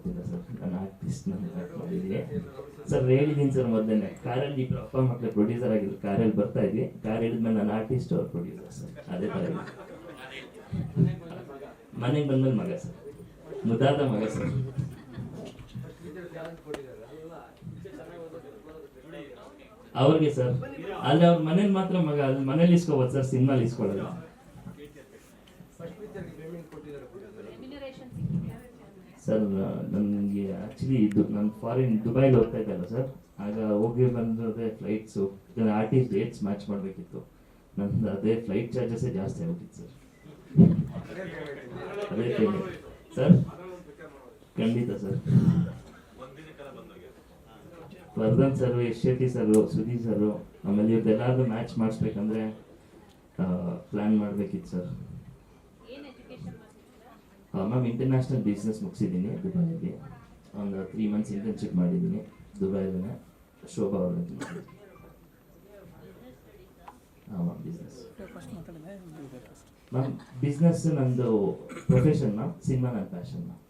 ಗೊತ್ತಿಲ್ಲ ಸರ್. ನಾನು ಆರ್ಟಿಸ್ಟ್ ನಾನು ಮಾಡಿದ್ದೀನಿ ಸರ್. ಹೇಳಿದ್ದೀನಿ ಸರ್ ಮೊದಲೇ, ಕಾರಲ್ಲಿ ಇಬ್ಬರು ಅಪ್ಪ ಮಕ್ಕಳು ಪ್ರೊಡ್ಯೂಸರ್ ಆಗಿದ್ರು. ಕಾರಲ್ಲಿ ಬರ್ತಾ ಇದ್ವಿ, ಕಾರ್ ಹೇಳಿದ್ಮೇಲೆ ನಾನು ಆರ್ಟಿಸ್ಟ್, ಅವ್ರು ಪ್ರೊಡ್ಯೂಸರ್ ಸರ್. ಅದೇ ಥರ ಇದೆ. ಮನೆಗೆ ಬಂದ್ಮೇಲೆ ಮಗ ಸರ್, ಮುದ್ದಾದ ಮಗ ಸರ್. ಅವ್ರಿಗೆ ಸರ್, ಆದರೆ ಅವ್ರ ಮನೇಲಿ ಮಾತ್ರ ಮಗ, ಅದು ಮನೇಲಿ ಇಸ್ಕೋಬೋದು ಸರ್, ಸಿನಿಮಾಲಿ ಇಸ್ಕೊಳ್ಳೋದು. ಸರ್ ನನಗೆ ಆ್ಯಕ್ಚುಲಿ ಇದು ನಾನು ಫಾರಿನ್ ದುಬೈಲಿ ಹೋಗ್ತಾ ಇದ್ದಲ್ಲ ಸರ್, ಆಗ ಹೋಗಿ ಬಂದದೇ ಫ್ಲೈಟ್ಸು, ಆರ್ಟಿಸ್ಟ್ ಡೇಟ್ಸ್ ಮ್ಯಾಚ್ ಮಾಡಬೇಕಿತ್ತು. ನಂದು ಅದೇ ಫ್ಲೈಟ್ ಚಾರ್ಜಸ್ಸೇ ಜಾಸ್ತಿ ಆಗೋಗಿತ್ತು ಸರ್. ಅದೇ ಪೇಮೆಂಟ್ ಸರ್, ಖಂಡಿತ sir. Vardhan sir, Yash Shetty sir, Sudeep sir, ಆಮೇಲೆ ಇವ್ರದ್ದೆಲ್ಲರೂ ಮ್ಯಾಚ್ ಮಾಡಿಸ್ಬೇಕಂದ್ರೆ ಪ್ಲ್ಯಾನ್ ಮಾಡಬೇಕಿತ್ತು ಸರ್. ಮ್ಯಾಮ್ ಇಂಟರ್ನ್ಯಾಷನಲ್ ಬಿಸ್ನೆಸ್ ಮುಗಿಸಿದ್ದೀನಿ ದುಬೈಯಲ್ಲಿ. ಒಂದು 3 months ಇಂಟರ್ನ್ಶಿಪ್ ಮಾಡಿದ್ದೀನಿ ದುಬೈಲೇ, ಶೋಭಾ ಅವ್ರ. ಹಾಂ ಮ್ಯಾಮ್, ಬಿಸ್ನೆಸ್ ಮ್ಯಾಮ್. ಬಿಸ್ನೆಸ್ ನಂದು ಪ್ರೊಫೆಷನ್ ಮ್ಯಾಮ್, ಸಿನಿಮಾ ನನ್ನ ಪ್ಯಾಷನ್ ಮ್ಯಾಮ್.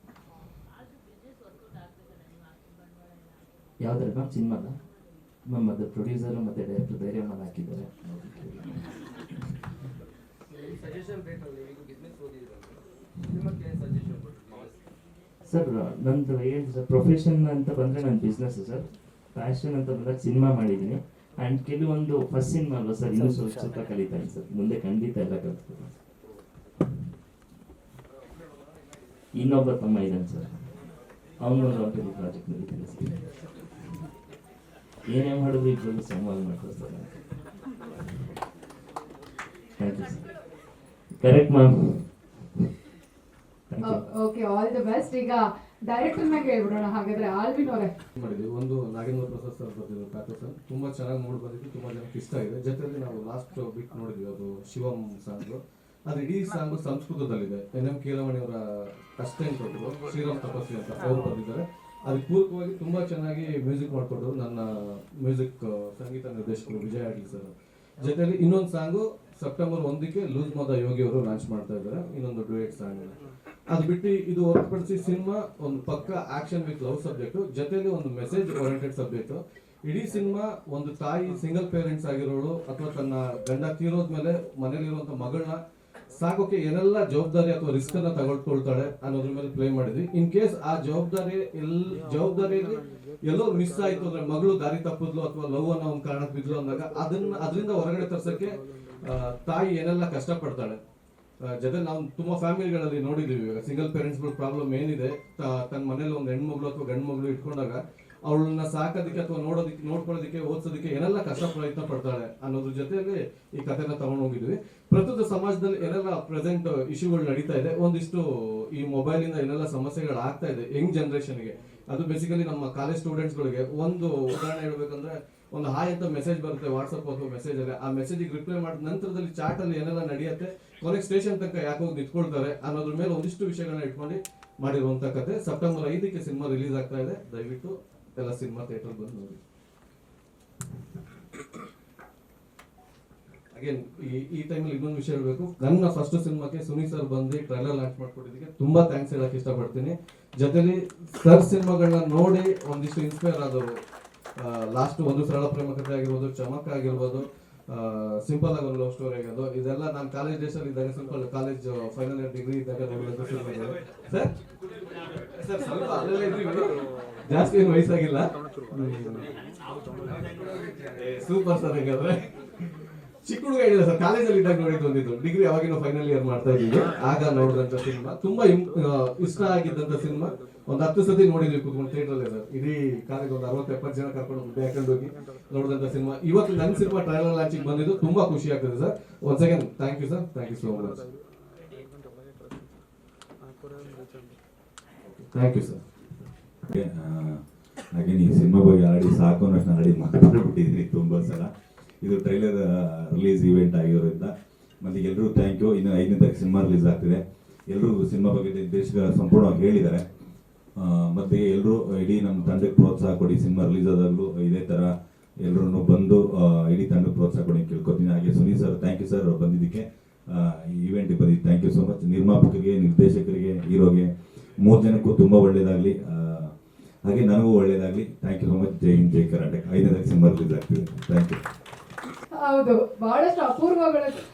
ಯಾವ್ದಾರ ಮ್ಯಾಮ್? ಸಿನಿಮಾದ ಮ್ಯಾಮ್, ಅದು ಪ್ರೊಡ್ಯೂಸರು ಮತ್ತು ಡೈರೆಕ್ಟರ್ ಬೇರೆ ಮಾಡಿ ಹಾಕಿದ್ದಾರೆ. ಸರ್ ನಂದು ಏನು ಸರ್, ಪ್ರೊಫೆಷನ್ ಅಂತ ಬಂದರೆ ನನ್ನ ಬಿಸ್ನೆಸ್ ಸರ್. ಪ್ಯಾಷನ್ ಅಂತ ಬಂದಾಗ ಸಿನಿಮಾ ಮಾಡಿದ್ದೀನಿ. ಆ್ಯಂಡ್ ಕೆಲವೊಂದು ಫಸ್ಟ್ ಸಿನಿಮಾ ಅಲ್ವಾ ಸರ್, ಇನ್ನೂ ಸ್ವಲ್ಪ ಕಲಿತಾನೆ ಸರ್. ಮುಂದೆ ಖಂಡಿತ ಎಲ್ಲ ಕಲಿಸ್ತೀನಿ. ಇನ್ನೊಬ್ಬ ತಮ್ಮ ಇದ್ದಾನೆ ಸರ್, ಅವನೊಂದು ಒಂದು ಪ್ರಾಜೆಕ್ಟ್ ನಡೀತಿದೆ ಸರ್. ಏನೇ ಮಾಡಿದ್ರು ಇಬ್ಬರು ಸಂವಾದ ಮಾಡ್ತಾರೆ sir. Thank you sir. Correct ma'am. Okay, all the best. ಈಗ ಡೈರೆಕ್ಟರ್ ಮ್ಯಾಗೆ ಹೇಳ್ಬಿಡೋಣ ಹಾಗಾದ್ರೆ. ಆಲ್ವಿನ್ ಅವರೇ ಮಾಡಿದ್ವಿ ಒಂದು ನಾಗೇಂದ್ರ ಪ್ರಸಾದ್ ಸರ್ ಬರ್ತಿದ್ರು ಪ್ಯಾಟರ್ನ್, ತುಂಬಾ ಚೆನ್ನಾಗಿ ಮೂಡ್ ಬಂದಿತ್ತು, ತುಂಬಾ ಜನಕ್ಕೆ ಇಷ್ಟ ಆಗಿದೆ. ಜೊತೆಯಲ್ಲಿ ನಾವು ಲಾಸ್ಟ್ ಬಿಟ್ ನೋಡಿದ್ವಿ, ಅದು ಶಿವಂ ಸಾಂಗ್. ಅದು ಇಡೀ ಸಾಂಗ್ ಸಂಸ್ಕೃತದಲ್ಲಿದೆ. NM ಕೀರವಾಣಿ ಅವರ ಅಸಿಸ್ಟೆಂಟ್ ಕೊಟ್ಟರು, ಶ್ರೀರಾಮ್ ತಪಸ್ವಿ ಅಂತ ಅವ್ರು ಬಂದಿದ್ದಾರೆ. ಅದಕ್ಕೆ ಪೂರಕವಾಗಿ ತುಂಬಾ ಚೆನ್ನಾಗಿ ಮ್ಯೂಸಿಕ್ ಮಾಡಿಕೊಟ್ರು ನನ್ನ ಮ್ಯೂಸಿಕ್ ಸಂಗೀತ ನಿರ್ದೇಶಕರು ವಿಜಯ್ ಅಡ್ಲಿ ಸರ್. ಜೊತೆಯಲ್ಲಿ ಇನ್ನೊಂದು ಸಾಂಗು ಸೆಪ್ಟೆಂಬರ್ 1ಕ್ಕೆ ಲೂಸ್ ಮದ ಯೋಗಿ ಅವರು ಲಾಂಚ್ ಮಾಡ್ತಾ ಇದ್ದಾರೆ, ಇನ್ನೊಂದು ಡುಯೆಟ್ ಸಾಂಗ್. ಅದು ಬಿಟ್ಟು ಇದು ಹೊರತುಪಡಿಸಿ ಸಿನಿಮಾ ಒಂದು ಪಕ್ಕ ಆಕ್ಷನ್ ವಿತ್ ಲವ್ ಸಬ್ಜೆಕ್ಟ್, ಜೊತೆಲಿ ಒಂದು ಮೆಸೇಜ್ ಓರಿಯೆಂಟೆಡ್ ಸಬ್ಜೆಕ್ಟ್. ಇಡೀ ಸಿನಿಮಾ ಒಂದು ತಾಯಿ ಸಿಂಗಲ್ ಪೇರೆಂಟ್ಸ್ ಆಗಿರೋಳು ಅಥವಾ ತನ್ನ ಗಂಡ ತೀರೋದ್ಮೇಲೆ ಮನೇಲಿರುವಂತ ಮಗಳನ್ನ ಸಾಕೋಕೆ ಏನೆಲ್ಲ ಜವಾಬ್ದಾರಿ ಅಥವಾ ರಿಸ್ಕ್ ಅನ್ನ ತಗೊಳ್ಕೊಳ್ತಾಳೆ ಅನ್ನೋದ್ರ ಮೇಲೆ ಪ್ಲೇ ಮಾಡಿದ್ವಿ. ಇನ್ ಕೇಸ್ ಆ ಜವಾಬ್ದಾರಿಯಲ್ಲಿ ಎಲ್ಲೋ ಮಿಸ್ ಆಯ್ತು ಅಂದ್ರೆ, ಮಗಳು ದಾರಿ ತಪ್ಪಿದ್ಲು ಅಥವಾ ಲವ್ ಅನ್ನೋ ಒಂದು ಕಾರಣಕ್ಕೆ ಬಿದ್ಲು ಅಂದಾಗ ಅದರಿಂದ ಹೊರಗಡೆ ತರ್ಸಕ್ಕೆ ತಾಯಿ ಏನೆಲ್ಲ ಕಷ್ಟ ಪಡ್ತಾಳೆ. ಜೊತೆ ನಾವು ತುಂಬಾ ಫ್ಯಾಮಿಲಿಗಳಲ್ಲಿ ನೋಡಿದೀವಿ, ಇವಾಗ ಸಿಂಗಲ್ ಪೇರೆಂಟ್ಸ್ ಪ್ರಾಬ್ಲಮ್ ಏನಿದೆ, ತನ್ನ ಮನೇಲಿ ಒಂದು ಹೆಣ್ಮಗಳು ಅಥವಾ ಗಂಡು ಮಗಳು ಇಟ್ಕೊಂಡಾಗ ಅವಳನ್ನ ಸಾಕೋದಕ್ಕೆ ಅಥವಾ ನೋಡ್ಕೊಳ್ಳೋದಕ್ಕೆ ಓದಿಸೋದಕ್ಕೆ ಏನೆಲ್ಲ ಕಷ್ಟ ಪ್ರಯತ್ನ ಪಡ್ತಾಳೆ ಅನ್ನೋದ್ರ ಜೊತೆಯಲ್ಲಿ ಈ ಕಥೆನ ತಗೊಂಡು ಹೋಗಿದ್ವಿ. ಪ್ರಸ್ತುತ ಸಮಾಜದಲ್ಲಿ ಏನೆಲ್ಲ ಪ್ರೆಸೆಂಟ್ ಇಶ್ಯೂಗಳು ನಡೀತಾ ಇದೆ, ಒಂದಿಷ್ಟು ಈ ಮೊಬೈಲ್ ಇಂದ ಏನೆಲ್ಲ ಸಮಸ್ಯೆಗಳು ಆಗ್ತಾ ಇದೆ ಯಂಗ್ ಜನರೇಷನ್ಗೆ, ಅದು ಬೇಸಿಕಲಿ ನಮ್ಮ ಕಾಲೇಜ್ ಸ್ಟೂಡೆಂಟ್ಸ್ಗಳಿಗೆ. ಒಂದು ಉದಾಹರಣೆ ಹೇಳ್ಬೇಕಂದ್ರೆ, ಒಂದು ಹಾಯ್ ಅಂತ ಮೆಸೇಜ್ ಬರುತ್ತೆ ವಾಟ್ಸಪ್ ಅಥವಾ ಮೆಸೇಜ್ ಅಲ್ಲಿ, ಆ ಮೆಸೇಜಿಗೆ ರಿಪ್ಲೈ ಮಾಡಿದ ನಂತರದಲ್ಲಿ ಚಾಟ್ ಅಲ್ಲಿ ಏನೆಲ್ಲ ನಡೆಯುತ್ತೆ, ಕೊನೆಗೆ ಸ್ಟೇಷನ್ ತನಕ ಯಾಕೆ ಹೋಗಿ ನಿಂತ್ಕೊಳ್ತಾರೆ ಅನ್ನೋದ್ರ ಮೇಲೆ ಒಂದಿಷ್ಟು ವಿಷಯಗಳನ್ನ ಇಟ್ಕೊಂಡು ಮಾಡಿರುವಂತ ಕತೆ. ಸೆಪ್ಟೆಂಬರ್ 5ಕ್ಕೆ ಸಿನಿಮಾ ರಿಲೀಸ್ ಆಗ್ತಾ ಇದೆ. ದಯವಿಟ್ಟು ಎಲ್ಲ ಸಿನಿಮಾ ಥಿಯೇಟರ್ ಬಂದು ನೋಡಿ. ಅಗೇನ್ ಈ ಟೈಮಲ್ಲಿ ಇನ್ನೊಂದು ವಿಷಯ ಹೇಳ್ಬೇಕು, ನನ್ನ ಫಸ್ಟ್ ಸಿನಿಮಾಕ್ಕೆ ಸುನಿ ಸರ್ ಬಂದು ಟ್ರೈಲರ್ ಲಾಂಚ್ ಮಾಡ್ಕೊಟ್ಟಿದ್ದಕ್ಕೆ ತುಂಬಾ ಥ್ಯಾಂಕ್ಸ್ ಹೇಳಕ್ ಇಷ್ಟಪಡ್ತೀನಿ. ಜೊತೆಲಿ ಸರ್ ಸಿನಿಮಾಗಳನ್ನ ನೋಡಿ ಒಂದಿಷ್ಟು ಇನ್ಸ್ಪೈರ್ ಆದವರು. ಲಾಸ್ಟ್ ಒಂದು ಸರಳ ಪ್ರೇಮ ಕಥೆ ಆಗಿರ್ಬೋದು, ಚಮಕ್ ಆಗಿರ್ಬೋದು, ಸಿಂಪಲ್ ಆಗಿ ಒಂದು ಲವ್ ಸ್ಟೋರಿ ಆಗೋದು, ಇದೆಲ್ಲ ನಾನು ಕಾಲೇಜ್ ಡೇಸ್ ಅಲ್ಲಿ ಇದ್ದಾಗ, simple college final year degree ಇದ್ದಾಗ ಸರ್ ಸ್ವಲ್ಪ ಅಲ್ಲೆಲ್ಲ ಇದ್ವಿ, ಜಾಸ್ತಿ ಏನು ವಯಸ್ಸಾಗಿಲ್ಲ. Super sir. ಹಾಗಾದ್ರೆ ಚಿಕ್ಕ ಹುಡುಗ ಹೇಳಿಲ್ಲ ಸರ್, ಕಾಲೇಜಲ್ಲಿ ಇದ್ದಾಗ ನೋಡಿದ್ದು, ಡಿಗ್ರಿ ಅವಾಗಿನ ಫೈನಲ್ ಇಯರ್ ಮಾಡ್ತಾ ಇದ್ದೀವಿ, ಆಗ ನೋಡಿದಂತ ಸಿನಿಮಾ, ತುಂಬಾ ಇಷ್ಟ ಆಗಿದ್ದಂತ ಸಿನಿಮಾ. ಒಂದು 10 ಸತಿ ನೋಡಿದ್ವಿ ಕೂತ್ಕೊಂಡು ಥಿಯೇಟರ್ ಸರ್. ಇಡೀ ಕಾಲೇಜ್ ಒಂದು 60-70 ಜನ ಕರ್ಕೊಂಡು ದುಡ್ಡು ಹಾಕೊಂಡು ಹೋಗಿ ನೋಡಿದಂತ ಸಿನಿಮಾ. ಇವತ್ತು ನನ್ನ ಸಿನಿಮಾ ಟ್ರೈಲರ್ ಲಾಂಚಿಗೆ ಬಂದಿದ್ದು ತುಂಬಾ ಖುಷಿ ಆಗ್ತದೆ sir. Once again thank you sir, thank you so much. Thank you sir. ಹಾಗೆ ಈ ಸಿನಿಮಾ ಬಗ್ಗೆ ಆಲ್ರೆಡಿ ಸಾಕು ಅನ್ನೋಷ್ಟು ಆಲ್ರೆಡಿ ಮಾತಾಡ್ಬಿಟ್ಟಿದ್ದೀನಿ ತುಂಬ ಸಲ. ಇದು ಟ್ರೈಲರ್ ರಿಲೀಸ್ ಇವೆಂಟ್ ಆಗಿರೋದ್ರಿಂದ ಮತ್ತೆ ಎಲ್ಲರೂ ಥ್ಯಾಂಕ್ ಯು. ಇನ್ನು 5ನೇ ತಾರೀಕು ಸಿನಿಮಾ ರಿಲೀಸ್ ಆಗ್ತಿದೆ. ಎಲ್ಲರೂ ಸಿನಿಮಾ ಬಗ್ಗೆ ನಿರ್ದೇಶಕರ ಸಂಪೂರ್ಣವಾಗಿ ಹೇಳಿದ್ದಾರೆ. ಮತ್ತೆ ಎಲ್ಲರೂ ಇಡೀ ನಮ್ಮ ತಂಡಕ್ಕೆ ಪ್ರೋತ್ಸಾಹ ಕೊಡಿ. ಸಿನಿಮಾ ರಿಲೀಸ್ ಆದಾಗಲೂ ಇದೇ ಥರ ಎಲ್ಲರೂ ಬಂದು ಇಡೀ ತಂಡಕ್ಕೆ ಪ್ರೋತ್ಸಾಹ ಕೊಡಿ ಕೇಳ್ಕೊತೀನಿ. ಹಾಗೆ Sunil sir, thank you sir ಬಂದಿದ್ದಕ್ಕೆ, ಈವೆಂಟಿಗೆ ಬಂದಿದ್ದು ಥ್ಯಾಂಕ್ ಯು ಸೋ ಮಚ್. ನಿರ್ಮಾಪಕರಿಗೆ, ನಿರ್ದೇಶಕರಿಗೆ, ಹೀರೋಗೆ 3 ಜನಕ್ಕೂ ತುಂಬ ಒಳ್ಳೆಯದಾಗಲಿ. ಹಾಗೆ ನನಗೂ ಒಳ್ಳೇದಾಗಲಿ. Thank you so much. ಜೈ ಹಿಂದ್, ಜೈ ಕರ್ನಾಟಕ. 5ನೇ ತಾರೀಕು ಸಿನಿಮಾ ರಿಲೀಸ್ ಆಗ್ತಿದೆ. Thank you. ಹೌದು, ಬಹಳಷ್ಟು ಅಪೂರ್ವಗಳ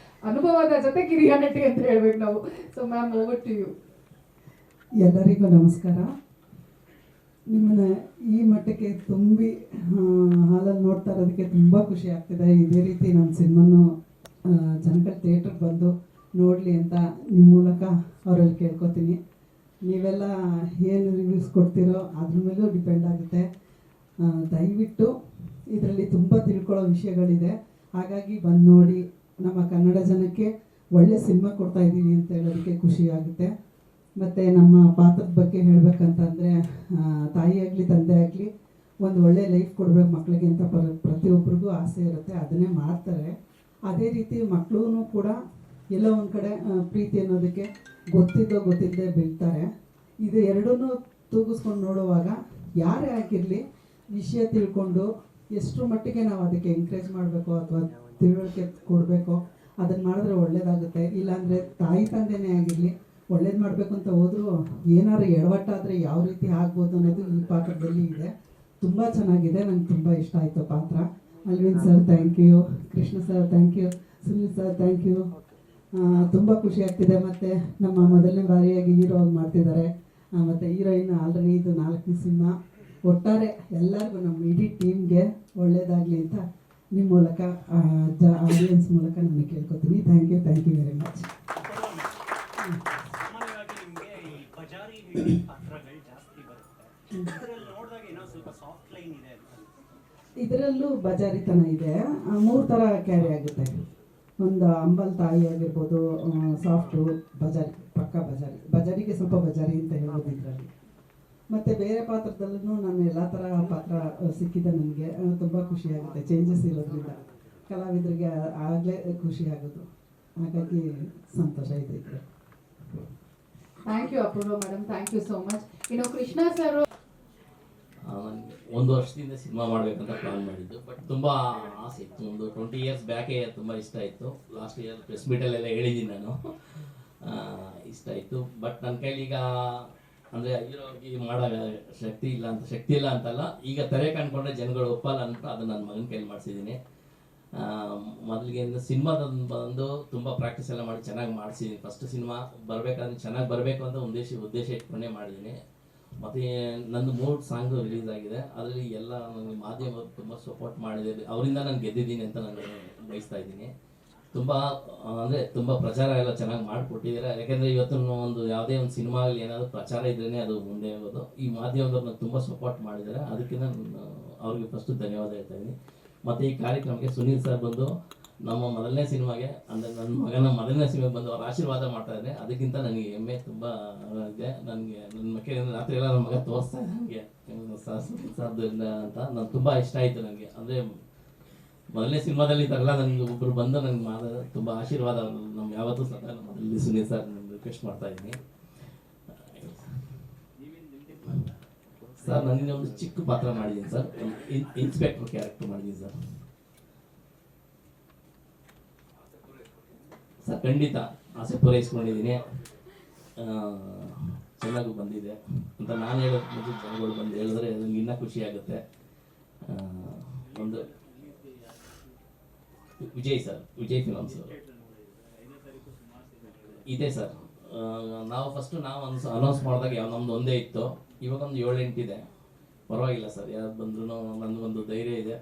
ಅನುಭವದ ಜೊತೆ ಕಿರಿಯ ನಟಿ ಅಂತ ಹೇಳ್ಬೇಕು ನಾವು. So ma'am, over to you. ಎಲ್ಲರಿಗೂ ನಮಸ್ಕಾರ. ನಿಮ್ಮನ್ನ ಈ ಮಟ್ಟಕ್ಕೆ ತುಂಬಿ ಹಾಲಲ್ಲಿ ನೋಡ್ತಾ ಇರೋದಕ್ಕೆ ತುಂಬ ಖುಷಿ ಆಗ್ತಿದೆ. ಇದೇ ರೀತಿ ನಮ್ಮ ಸಿನಿಮಾನು ಜನಗಳ ಥಿಯೇಟ್ರಿಗೆ ಬಂದು ನೋಡಲಿ ಅಂತ ನಿಮ್ಮ ಮೂಲಕ ಅವರಲ್ಲಿ ಕೇಳ್ಕೊತೀನಿ. ನೀವೆಲ್ಲ ಏನು ರಿವ್ಯೂಸ್ ಕೊಡ್ತೀರೋ ಅದ್ರ ಮೇಲೂ ಡಿಪೆಂಡ್ ಆಗುತ್ತೆ. ದಯವಿಟ್ಟು ಇದರಲ್ಲಿ ತುಂಬ ತಿಳ್ಕೊಳ್ಳೋ ವಿಷಯಗಳಿದೆ. ಹಾಗಾಗಿ ಬಂದು ನೋಡಿ, ನಮ್ಮ ಕನ್ನಡ ಜನಕ್ಕೆ ಒಳ್ಳೆ ಸಿನಿಮಾ ಕೊಡ್ತಾ ಇದ್ದೀವಿ ಅಂತ ಹೇಳೋದಕ್ಕೆ ಖುಷಿ ಆಗುತ್ತೆ. ಮತ್ತು ನಮ್ಮ ಪಾತ್ರದ ಬಗ್ಗೆ ಹೇಳಬೇಕಂತಂದರೆ, ತಾಯಿ ಆಗಲಿ ತಂದೆ ಆಗಲಿ ಒಂದು ಒಳ್ಳೆ ಲೈಫ್ ಕೊಡಬೇಕು ಮಕ್ಕಳಿಗೆ ಅಂತ ಪ್ರತಿಯೊಬ್ಬರಿಗೂ ಆಸೆ ಇರುತ್ತೆ, ಅದನ್ನೇ ಮಾಡ್ತಾರೆ. ಅದೇ ರೀತಿ ಮಕ್ಕಳೂ ಕೂಡ ಎಲ್ಲೋ ಒಂದು ಕಡೆ ಪ್ರೀತಿ ಅನ್ನೋದಕ್ಕೆ ಗೊತ್ತಿಲ್ಲದೆ ಬೀಳ್ತಾರೆ. ಇದು ಎರಡೂ ತೂಗಿಸ್ಕೊಂಡು ನೋಡುವಾಗ ಯಾರೇ ಆಗಿರಲಿ ವಿಷಯ ತಿಳ್ಕೊಂಡು ಎಷ್ಟರ ಮಟ್ಟಿಗೆ ನಾವು ಅದಕ್ಕೆ ಎಂಕರೇಜ್ ಮಾಡಬೇಕು ಅಥವಾ ತಿಳುವಳಿಕೆ ಕೊಡಬೇಕು, ಅದನ್ನು ಮಾಡಿದ್ರೆ ಒಳ್ಳೇದಾಗುತ್ತೆ. ಇಲ್ಲಾಂದರೆ ತಾಯಿ ತಂದೆನೇ ಆಗಿರಲಿ ಒಳ್ಳೇದು ಮಾಡಬೇಕು ಅಂತ ಹೋದರೂ ಏನಾದ್ರು ಎಡವಟ್ಟಾದರೆ ಯಾವ ರೀತಿ ಆಗ್ಬೋದು ಅನ್ನೋದು ಈ ಪಾತ್ರದಲ್ಲಿ ಇದೆ. ತುಂಬ ಚೆನ್ನಾಗಿದೆ, ನಂಗೆ ತುಂಬ ಇಷ್ಟ ಆಯಿತು ಪಾತ್ರ. Alvin sir thank you, Krishna sir thank you, Sunil sir thank you. ತುಂಬ ಖುಷಿ ಆಗ್ತಿದೆ. ಮತ್ತು ನಮ್ಮ ಮೊದಲನೇ ಬಾರಿಯಾಗಿ ಹೀರೋ ಮಾಡ್ತಿದ್ದಾರೆ, ಮತ್ತು ಹೀರೋಯಿನ್ ಆಲ್ರೆಡಿ ಇದು 4ನೇ ಸಿನಿಮಾ. ಒಟ್ಟಾರೆ ಎಲ್ಲರಿಗೂ ನಮ್ಮ ಇಡೀ ಟೀಮ್ಗೆ ಒಳ್ಳೆಯದಾಗಲಿ ಅಂತ ನಿಮ್ಮ ಮೂಲಕ ಆಡಿಯನ್ಸ್ ಮೂಲಕ ನಾನು ಕೇಳ್ಕೊತೀನಿ. Thank you very much. ಸಾಮಾನ್ಯವಾಗಿ ನಿಮಗೆ ಈ ಬಜಾರಿ ಪಾತ್ರಗಳು ಜಾಸ್ತಿ ಬರುತ್ತೆ. ಇದರಲ್ಲಿ ನೋಡಿದಾಗ ಏನೋ ಸ್ವಲ್ಪ ಸಾಫ್ಟ್ ಲೈನ್ ಇದೆ ಅಂತ. ಇದರಲ್ಲೂ ಬಜಾರಿತನ ಇದೆ. 3 ಥರ ಕ್ಯಾರಿ ಆಗುತ್ತೆ. ಒಂದು ಅಂಬಲ್ ತಾಯಿ ಆಗಿರ್ಬೋದು, ಸಾಫ್ಟು, ಬಜಾರಿ, ಪಕ್ಕ ಬಜಾರಿಗೆ ಸ್ವಲ್ಪ ಬಜಾರಿ ಅಂತ ಹೇಳೋದು ಇದರಲ್ಲಿ. ಮತ್ತು ಬೇರೆ ಪಾತ್ರದಲ್ಲೂ ನಾನು ಎಲ್ಲ ಥರ ಪಾತ್ರ ಸಿಕ್ಕಿದೆ ನನಗೆ. ತುಂಬ ಖುಷಿಯಾಗುತ್ತೆ. ಚೇಂಜಸ್ ಇರೋದ್ರಿಂದ ಕಲಾವಿದರಿಗೆ ಆಗಲೇ ಖುಷಿ ಆಗೋದು. ಹಾಗಾಗಿ ಸಂತೋಷ ಇದೆ ಇದಕ್ಕೆ. Thank you Apoorva madam, thank you so much. ಇನ್ನು ಕೃಷ್ಣ ಸರ್, ನನಗೆ 1 ವರ್ಷದಿಂದ ಸಿನಿಮಾ ಮಾಡಬೇಕಂತ ಪ್ಲಾನ್ ಮಾಡಿದ್ದು, ಬಟ್ ತುಂಬ ಆಸೆ ಇತ್ತು. ಒಂದು 20 ಇಯರ್ಸ್ ಬ್ಯಾಕೇ ತುಂಬ ಇಷ್ಟ ಇತ್ತು. ಲಾಸ್ಟ್ ಇಯರ್ ಪ್ರೆಸ್ ಮೀಟಲ್ಲೆಲ್ಲ ಹೇಳಿದ್ದೀನಿ ನಾನು, ಇಷ್ಟ ಇತ್ತು. ಬಟ್ ನನ್ನ ಕೈಲಿ ಈಗ ಅಂದರೆ ಹೀರೋಗಿ ಮಾಡೋ ಶಕ್ತಿ ಇಲ್ಲ ಅಂತಲ್ಲ, ಈಗ ತೆರೆ ಕಂಡ್ಕೊಂಡ್ರೆ ಜನಗಳು ಒಪ್ಪಲ್ಲ ಅಂತ ಅದು ನನ್ನ ಮಗನ ಕೈಲಿ ಮಾಡಿಸಿದ್ದೀನಿ. ಮೊದಲಿಗೆ ಸಿನಿಮಾದ ಬಂದು ತುಂಬ ಪ್ರಾಕ್ಟೀಸ್ ಎಲ್ಲ ಮಾಡಿ ಚೆನ್ನಾಗಿ ಮಾಡಿಸಿದ್ದೀನಿ. ಫಸ್ಟ್ ಸಿನಿಮಾ ಬರಬೇಕಾದ್ರೆ ಚೆನ್ನಾಗಿ ಬರಬೇಕು ಅಂತ ಉದ್ದೇಶ ಇಟ್ಕೊಂಡೇ ಮಾಡಿದ್ದೀನಿ. ಮತ್ತು ನಂದು 3 ಸಾಂಗು ರಿಲೀಸ್ ಆಗಿದೆ. ಅದರಲ್ಲಿ ಎಲ್ಲ ನನಗೆ ಮಾಧ್ಯಮರು ತುಂಬ ಸಪೋರ್ಟ್ ಮಾಡಿದ್ದಾರೆ, ಅವರಿಂದ ನಾನು ಗೆದ್ದಿದ್ದೀನಿ ಅಂತ ನಾನು ಬಯಸ್ತಾ ಇದ್ದೀನಿ. ತುಂಬ ಪ್ರಚಾರ ಎಲ್ಲ ಚೆನ್ನಾಗಿ ಮಾಡಿಕೊಟ್ಟಿದ್ದಾರೆ. ಯಾಕೆಂದರೆ ಇವತ್ತು ಒಂದು ಯಾವುದೇ ಒಂದು ಸಿನಿಮಾ ಆಗಲಿ ಏನಾದರೂ ಪ್ರಚಾರ ಇದ್ರೇ ಅದು ಮುಂದೆ ಹೋಗೋದು. ಈ ಮಾಧ್ಯಮದವ್ರು ನನಗೆ ತುಂಬ ಸಪೋರ್ಟ್ ಮಾಡಿದ್ದಾರೆ, ಅದಕ್ಕೆ ನಾನು ಅವ್ರಿಗೆ ಫಸ್ಟು ಧನ್ಯವಾದ ಹೇಳ್ತಾ ಇದ್ದೀನಿ. ಮತ್ತು ಈ ಕಾರ್ಯಕ್ರಮಕ್ಕೆ ಸುನೀಲ್ ಸರ್ ಬಂದು ನಮ್ಮ ಮೊದಲನೇ ಸಿನಿಮಾಗೆ, ಅಂದರೆ ನನ್ನ ಮಗನ ಮೊದಲನೇ ಸಿನಿಮಾಗೆ ಬಂದು ಅವ್ರು ಆಶೀರ್ವಾದ ಮಾಡ್ತಾ ಇದ್ದಾರೆ. ಅದಕ್ಕಿಂತ ನನಗೆ ಹೆಮ್ಮೆ ತುಂಬ ಇದೆ. ನನಗೆ ನನ್ನ ಮಕ್ಕಳ ರಾತ್ರಿ ಎಲ್ಲ ನನ್ನ ಮಗ ತೋರಿಸ್ತಾ ಇದೆ ನನಗೆ ಸಾಧ್ಯ ಅಂತ. ನಾನು ತುಂಬ ಇಷ್ಟ ಆಯಿತು ನನಗೆ. ಅಂದರೆ ಮೊದಲನೇ ಸಿನಿಮಾದಲ್ಲಿ ತರಲ್ಲ ನನಗೆ ಒಬ್ಬರು ಬಂದು ನನಗೆ ತುಂಬ ಆಶೀರ್ವಾದ. ನಮ್ಮ ಯಾವತ್ತೂ ಸಹ ಮೊದಲನೇ ಸುನೀಲ್ ಸರ್ ನಾನು ರಿಕ್ವೆಸ್ಟ್ ಮಾಡ್ತಾ ಇದ್ದೀನಿ. ಸರ್ ನನಗೆ ಒಂದು ಚಿಕ್ಕ ಪಾತ್ರ ಮಾಡಿದ್ದೀನಿ ಸರ್, ಇನ್ಸ್ಪೆಕ್ಟರ್ ಕ್ಯಾರೆಕ್ಟರ್ ಮಾಡಿದ್ದೀನಿ ಸರ್. ಸರ್ ಖಂಡಿತ ಆಸೆ ಪೂರೈಸ್ಕೊಂಡಿದ್ದೀನಿ, ಚೆನ್ನಾಗೂ ಬಂದಿದೆ ಅಂತ ನಾನು ಹೇಳೋದು ಮುಂಚೆ ಜನಗಳು ಬಂದು ಹೇಳಿದ್ರೆ ನನಗೆ ಇನ್ನೂ ಖುಷಿ ಆಗುತ್ತೆ. ಒಂದು ವಿಜಯ್ ಫಿಲಮ್ಸ್ ಇದೆ ಸರ್. ನಾವು ಅನೌನ್ಸ್ ಮಾಡಿದಾಗ ನಮ್ದು ಒಂದೇ ಇತ್ತು, ಇವಾಗ ಒಂದು 7-8 ಇದೆ. ಪರವಾಗಿಲ್ಲ ಸರ್, ಯಾರು ಬಂದ್ರೂ ನನಗೊಂದು ಧೈರ್ಯ ಇದೆ,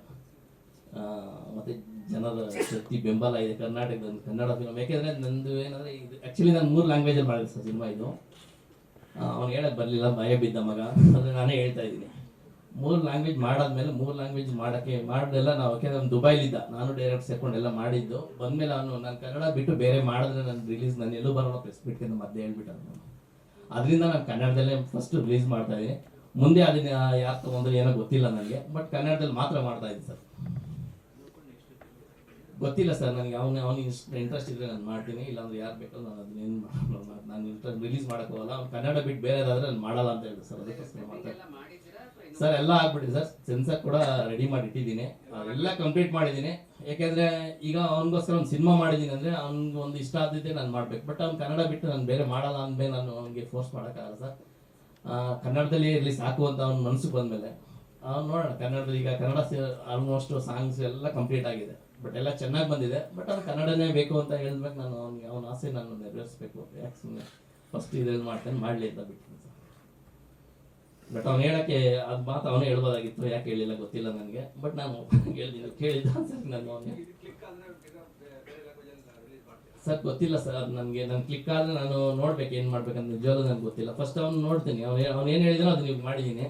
ಮತ್ತು ಜನರ ಶಕ್ತಿ ಬೆಂಬಲ ಇದೆ ಕರ್ನಾಟಕದ ಕನ್ನಡ ಫಿಲಮ್. ಯಾಕೆಂದರೆ ನಂದು ಏನಂದರೆ ಇದು ಆ್ಯಕ್ಚುಲಿ ನಾನು 3 ಲ್ಯಾಂಗ್ವೇಜಲ್ಲಿ ಮಾಡಿದೆ ಸರ್ ಸಿನಿಮಾ ಇದು. ಅವ್ನು ಹೇಳಕ್ಕೆ ಬರಲಿಲ್ಲ, ಭಯ ಬಿದ್ದ ಮಗ, ಅಂದರೆ ನಾನೇ ಹೇಳ್ತಾ ಇದ್ದೀನಿ. 3 ಲ್ಯಾಂಗ್ವೇಜ್ ಮಾಡಾದ್ಮೇಲೆ 3 ಲ್ಯಾಂಗ್ವೇಜ್ ಮಾಡೋದೆಲ್ಲ ನಾವು, ಯಾಕೆಂದರೆ ನಾನು ದುಬೈಲಿದ್ದ, ನಾನು ಡೈರೆಕ್ಟ್ ಸೇರ್ಕೊಂಡೆಲ್ಲ ಮಾಡಿದ್ದು. ಬಂದಮೇಲೆ ನಾನು ಕನ್ನಡ ಬಿಟ್ಟು ಬೇರೆ ಮಾಡಿದ್ರೆ ನನ್ನ ರಿಲೀಸ್ ನಾನು ಎಲ್ಲೂ ಬರೋಲ್ಲ ಪ್ರೆಸ್ ಬಿಟ್ಕೊಂಡು ಮಧ್ಯೆ ಹೇಳ್ಬಿಟ್ಟು ನಾನು. ಅದರಿಂದ ನಾನು ಕನ್ನಡದಲ್ಲೇ ಫಸ್ಟ್ ರಿಲೀಸ್ ಮಾಡ್ತಾ ಇದ್ದೀನಿ. ಮುಂದೆ ಅದನ್ನ ಯಾರು ತೊಗೊಂಡ್ರೆ ಏನೋ ಗೊತ್ತಿಲ್ಲ ನನಗೆ, ಬಟ್ ಕನ್ನಡದಲ್ಲಿ ಮಾತ್ರ ಮಾಡ್ತಾ ಇದ್ದೀನಿ ಸರ್. ಗೊತ್ತಿಲ್ಲ ಸರ್ ನನಗೆ, ಅವ್ನಿಗೆ ಇಂಟ್ರೆಸ್ಟ್ ಇದ್ದರೆ ನಾನು ಮಾಡ್ತೀನಿ, ಇಲ್ಲಾಂದ್ರೆ ಯಾರು ಬೇಕಲ್ಲ ನಾನು ಅದನ್ನೇನು ನಾನು ರಿಲೀಸ್ ಮಾಡೋಕ್ಕೋಗಲ್ಲ. ಅವ್ನು ಕನ್ನಡ ಬಿಟ್ಟು ಬೇರೆದಾದರೆ ನಾನು ಮಾಡಲ್ಲ ಅಂತ ಹೇಳಿದೆ ಸರ್. ಅದಕ್ಕೋಸ್ಕರ ಮಾಡ್ತಾರೆ ಸರ್. ಎಲ್ಲ ಆಗ್ಬಿಟ್ಟಿದೆ ಸರ್, ಸೆನ್ಸರ್ ಕೂಡ ರೆಡಿ ಮಾಡಿ ಇಟ್ಟಿದ್ದೀನಿ, ಅದೆಲ್ಲ ಕಂಪ್ಲೀಟ್ ಮಾಡಿದ್ದೀನಿ. ಯಾಕೆಂದರೆ ಈಗ ಅವ್ನಿಗೋಸ್ಕರ ಒಂದು ಸಿನಿಮಾ ಮಾಡಿದ್ದೀನಿ ಅಂದರೆ ಅವ್ನಿಗೆ ಒಂದು ಇಷ್ಟ ಆದಿದ್ದೆ ನಾನು ಮಾಡಬೇಕು. ಬಟ್ ಅವ್ನು ಕನ್ನಡ ಬಿಟ್ಟು ನಾನು ಬೇರೆ ಮಾಡಲ್ಲ ಅಂದಮೇಲೆ ನಾನು ಅವ್ನಿಗೆ ಫೋರ್ಸ್ ಮಾಡೋಕ್ಕಾಗಲ್ಲ ಸರ್. ಕನ್ನಡದಲ್ಲಿ ಇರಲಿ ಸಾಕು ಅಂತ ಅವ್ನ ಮನಸ್ಸಿಗೆ ಬಂದಮೇಲೆ ಅವ್ನು ನೋಡೋಣ ಕನ್ನಡದಲ್ಲಿ ಈಗ ಕನ್ನಡ ಆಲ್ಮೋಸ್ಟ್ ಸಾಂಗ್ಸ್ ಎಲ್ಲ ಕಂಪ್ಲೀಟ್ ಆಗಿದೆ, ಬಟ್ ಎಲ್ಲ ಚೆನ್ನಾಗಿ ಬಂದಿದೆ. ಬಟ್ ಅವ್ನು ಕನ್ನಡನೇ ಬೇಕು ಅಂತ ಹೇಳಿದ್ಮೇಲೆ ನಾನು ಅವ್ನಿಗೆ ಅವನ ಆಸೆ ನಾನು ನೆರವೇರಿಸ್ಬೇಕು. ಯಾಕೆ ಸುಮ್ಮನೆ ಫಸ್ಟ್ ಇದ್ರಲ್ಲಿ ಮಾಡ್ತೇನೆ ಮಾಡಲಿ ಅಂತ ಬಿಟ್ಟಿದ್ದೀನಿ ಸರ್. ಬಟ್ ಅವ್ನು ಹೇಳೋಕ್ಕೆ ಅದು ಮಾತು ಅವನೇ ಹೇಳ್ಬೋದಾಗಿತ್ತು, ಯಾಕೆ ಹೇಳಿಲ್ಲ ಗೊತ್ತಿಲ್ಲ ನನಗೆ. ಬಟ್ ನಾನು ಹೇಳಿದ್ದೀನಿ, ಕೇಳಿದ್ದ ಸರ್ ನಾನು ಅವನಿಗೆ ಸರ್ ಗೊತ್ತಿಲ್ಲ ಸರ್, ಅದು ನನಗೆ ನನ್ನ ಕ್ಲಿಕ್ ಆದರೆ ನಾನು ನೋಡ್ಬೇಕು ಏನು ಮಾಡ್ಬೇಕಂತ ನಿಜವಾಗ್ಲೂ ನನಗೆ ಗೊತ್ತಿಲ್ಲ. ಫಸ್ಟ್ ಅವ್ನು ನೋಡ್ತೀನಿ, ಅವ್ನು ಏನು ಹೇಳಿದ್ರು ಅದು ನೀವು ಮಾಡಿದ್ದೀನಿ,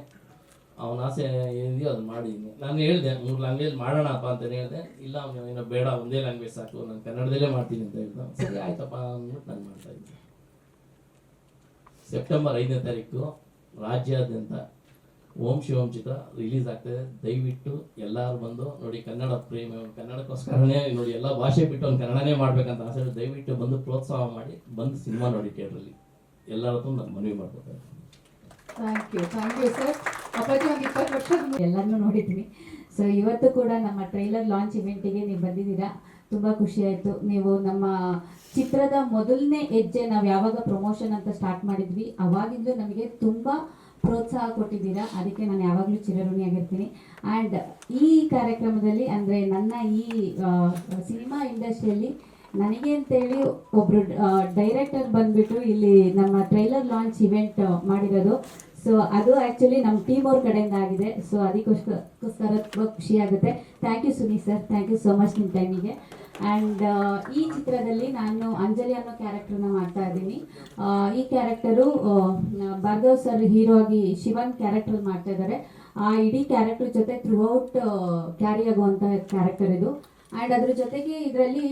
ಅವನ ಆಸೆ ಏನಿದೆಯೋ ಅದು ಮಾಡಿದ್ದೀನಿ. ನಾನು ಹೇಳಿದೆ 3 ಲ್ಯಾಂಗ್ವೇಜ್ ಮಾಡೋಣಪ್ಪ ಅಂತಲೇ ಹೇಳಿದೆ. ಇಲ್ಲ ಅವನು ಏನೋ ಬೇಡ ಒಂದೇ ಲ್ಯಾಂಗ್ವೇಜ್ ಸಾಕು, ನಾನು ಕನ್ನಡದಲ್ಲೇ ಮಾಡ್ತೀನಿ ಅಂತ ಹೇಳ್ದ. ಸರಿ ಆಯ್ತಪ್ಪ ಅಂದ್ಬಿಟ್ಟು ನಾನು ಮಾಡ್ತಾಯಿದ್ದೆ. ಸೆಪ್ಟೆಂಬರ್ 5ನೇ ತಾರೀಕು ರಾಜ್ಯಾದ್ಯಂತ ಓಂ ಶಿವಂ ಚಿತ್ರ ರಿಲೀಸ್ ಆಗ್ತದೆ. ದಯವಿಟ್ಟು ಎಲ್ಲರೂ ಬಂದು ನೋಡಿ. ಕನ್ನಡ ಪ್ರೇಮ, ಕನ್ನಡಕ್ಕೋಸ್ಕರನೇ ನೋಡಿ, ಎಲ್ಲ ಭಾಷೆ ಬಿಟ್ಟು ಅವ್ನು ಕನ್ನಡನೇ ಮಾಡ್ಬೇಕಂತ ಆಸೆ. ದಯವಿಟ್ಟು ಬಂದು ಪ್ರೋತ್ಸಾಹ ಮಾಡಿ, ಬಂದು ಸಿನಿಮಾ ನೋಡಿ ಥಿಯೇಟ್ರಲ್ಲಿ. ಎಲ್ಲರ ಹತ್ರ ನಾನು ಮನವಿ ಮಾಡ್ಬೇಕು. Thank you sir. ಅಪ್ಪಾಜಿ ಒಂದು 20 ವರ್ಷದ ಎಲ್ಲರನ್ನೂ ನೋಡಿದ್ದೀನಿ. ಸೊ ಇವತ್ತು ಕೂಡ ನಮ್ಮ ಟ್ರೈಲರ್ ಲಾಂಚ್ ಇವೆಂಟಿಗೆ ನೀವು ಬಂದಿದ್ದೀರಾ, ತುಂಬ ಖುಷಿ ಆಯಿತು. ನೀವು ನಮ್ಮ ಚಿತ್ರದ ಮೊದಲನೇ ಹೆಜ್ಜೆ ನಾವು ಯಾವಾಗ ಪ್ರಮೋಷನ್ ಅಂತ ಸ್ಟಾರ್ಟ್ ಮಾಡಿದ್ವಿ ಅವಾಗಿಂದಲೂ ನಮಗೆ ತುಂಬ ಪ್ರೋತ್ಸಾಹ ಕೊಟ್ಟಿದ್ದೀರಾ, ಅದಕ್ಕೆ ನಾನು ಯಾವಾಗಲೂ ಚಿರಋಣಿಯಾಗಿರ್ತೀನಿ. ಆ್ಯಂಡ್ ಈ ಕಾರ್ಯಕ್ರಮದಲ್ಲಿ ಅಂದರೆ ನನ್ನ ಈ ಸಿನಿಮಾ ಇಂಡಸ್ಟ್ರಿಯಲ್ಲಿ ನನಗೆ ಅಂತೇಳಿ ಒಬ್ಬರು ಡೈರೆಕ್ಟರ್ ಬಂದುಬಿಟ್ಟು ಇಲ್ಲಿ ನಮ್ಮ ಟ್ರೈಲರ್ ಲಾಂಚ್ ಇವೆಂಟ್ ಮಾಡಿರೋದು. ಸೊ ಅದು ಆ್ಯಕ್ಚುಲಿ ನಮ್ಮ ಟೀಮ್ ಅವ್ರ ಕಡೆಯಿಂದ ಆಗಿದೆ. ಸೊ ಅದಕ್ಕೋಸ್ಕರ ತುಂಬ ಖುಷಿ ಆಗುತ್ತೆ. Thank you Suni sir, thank you so much ನಿಮ್ಮ ಟೈಮಿಗೆ. ಆ್ಯಂಡ್ ಈ ಚಿತ್ರದಲ್ಲಿ ನಾನು ಅಂಜಲಿ ಅನ್ನೋ ಕ್ಯಾರೆಕ್ಟರ್ನ ಮಾಡ್ತಾ ಇದ್ದೀನಿ. ಈ ಕ್ಯಾರೆಕ್ಟರು ಭಾರ್ಗವ್ ಸರ್ ಹೀರೋ ಆಗಿ ಶಿವನ್ ಕ್ಯಾರೆಕ್ಟರ್ ಮಾಡ್ತಾ ಇದ್ದಾರೆ. ಆ ಇಡೀ ಕ್ಯಾರೆಕ್ಟರ್ ಜೊತೆ ಥ್ರೂಔಟ್ ಕ್ಯಾರಿ ಆಗುವಂಥ ಕ್ಯಾರೆಕ್ಟರ್ ಇದು. ಆ್ಯಂಡ್ ಅದ್ರ ಜೊತೆಗೆ ಇದರಲ್ಲಿ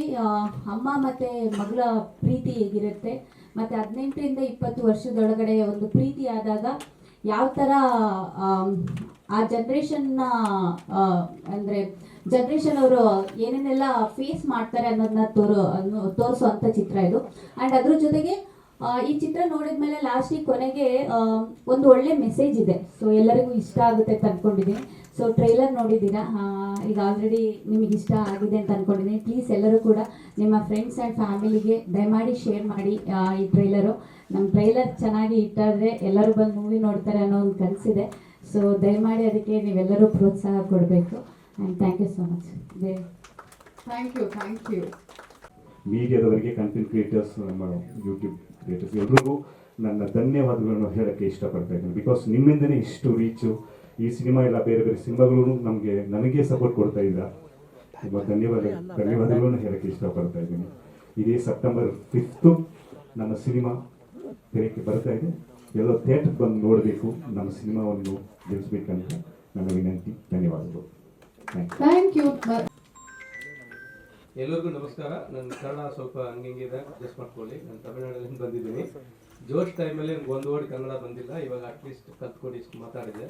ಅಮ್ಮ ಮತ್ತು ಮಗಳ ಪ್ರೀತಿ ಹೇಗಿರುತ್ತೆ, ಮತ್ತು 18ರಿಂದ 20 ವರ್ಷದೊಳಗಡೆ ಒಂದು ಪ್ರೀತಿ ಆದಾಗ ಯಾವ ಥರ ಆ ಜನ್ರೇಷನ್ನ ಅಂದರೆ ಜನ್ರೇಷನ್ ಅವರು ಏನೇನೆಲ್ಲ ಫೇಸ್ ಮಾಡ್ತಾರೆ ಅನ್ನೋದನ್ನ ತೋರಿಸುವಂಥ ಚಿತ್ರ ಇದು. ಆ್ಯಂಡ್ ಅದ್ರ ಜೊತೆಗೆ ಈ ಚಿತ್ರ ನೋಡಿದ್ಮೇಲೆ ಲಾಸ್ಟಿಗೆ ಕೊನೆಗೆ ಒಂದು ಒಳ್ಳೆ ಮೆಸೇಜ್ ಇದೆ. ಸೊ ಎಲ್ಲರಿಗೂ ಇಷ್ಟ ಆಗುತ್ತೆ ಅಂತ ಅಂದ್ಕೊಂಡಿದ್ದೀನಿ. ಸೊ ಟ್ರೈಲರ್ ನೋಡಿದ್ದೀರಾ, ಈಗ ಆಲ್ರೆಡಿ ನಿಮಗೆ ಇಷ್ಟ ಆಗಿದೆ ಅಂತ ಅಂದ್ಕೊಂಡಿದ್ದೀನಿ. ಪ್ಲೀಸ್ ಎಲ್ಲರೂ ಕೂಡ ನಿಮ್ಮ ಫ್ರೆಂಡ್ಸ್ ಆ್ಯಂಡ್ ಫ್ಯಾಮಿಲಿಗೆ ದಯಮಾಡಿ ಶೇರ್ ಮಾಡಿ ಈ ಟ್ರೈಲರು. ನಮ್ಮ ಟ್ರೈಲರ್ ಚೆನ್ನಾಗಿ ಇಟ್ಟಾದರೆ ಎಲ್ಲರೂ ಬಂದು ಮೂವಿ ನೋಡ್ತಾರೆ ಅನ್ನೋ ಒಂದು ಕನಸಿದೆ. ಸೊ ದಯಮಾಡಿ ಅದಕ್ಕೆ ನೀವೆಲ್ಲರೂ ಪ್ರೋತ್ಸಾಹ ಕೊಡಬೇಕು. And thank you so much. Thank you. ಮೀಡಿಯಾದವರಿಗೆ, ಕಂಟೆಂಟ್ ಕ್ರಿಯೇಟರ್ಸ್, ನಮ್ಮ ಯೂಟ್ಯೂಬ್ ಕ್ರಿಯೇಟರ್ಸ್ ಎಲ್ರಿಗೂ ನನ್ನ ಧನ್ಯವಾದಗಳನ್ನು ಹೇಳೋಕ್ಕೆ ಇಷ್ಟಪಡ್ತಾ ಇದ್ದೀನಿ. ಬಿಕಾಸ್ ನಿಮ್ಮಿಂದನೇ ಇಷ್ಟು ರೀಚು, ಈ ಸಿನಿಮಾ ಎಲ್ಲ ಬೇರೆ ಬೇರೆ ಸಿನಿಮಾಗಳು ನನಗೆ ಸಪೋರ್ಟ್ ಕೊಡ್ತಾ ಇದ್ದೀರಾ. ತುಂಬ ಧನ್ಯವಾದಗಳನ್ನು ಹೇಳೋಕ್ಕೆ ಇಷ್ಟಪಡ್ತಾ ಇದ್ದೀನಿ. ಇದೇ ಸೆಪ್ಟೆಂಬರ್ 5 ನಮ್ಮ ಸಿನಿಮಾ ತೆರೆಗೆ ಬರ್ತಾ ಇದೆ. ಎಲ್ಲೋ ಥಿಯೇಟರ್ಗೆ ಬಂದು ನೋಡಬೇಕು, ನಮ್ಮ ಸಿನಿಮಾವನ್ನು ಗೆಲ್ಲಿಸ್ಬೇಕಂತ ನನ್ನ ವಿನಂತಿ. ಧನ್ಯವಾದಗಳು. Thank you. ಎಲ್ಲರಿಗೂ ನಮಸ್ಕಾರ. ನನ್ನ ಕನ್ನಡ ಸ್ವಲ್ಪ ಹಂಗಿದೆ, ಅಡ್ಜಸ್ಟ್ ಮಾಡ್ಕೊಳ್ಳಿ. ನಾನು ತಮಿಳ್ನಾಡಲ್ಲಿ ಬಂದಿದ್ದೀನಿ. ಜೋಶ್ ಟೈಮಲ್ಲಿ ನನಗೆ ಒಂದು ವರ್ಡ್ ಕನ್ನಡ ಬಂದಿಲ್ಲ. ಇವಾಗ ಅಟ್ಲೀಸ್ಟ್ ಕಲ್ತ್ಕೊಂಡು ಇಷ್ಟು ಮಾತಾಡಿದೆ.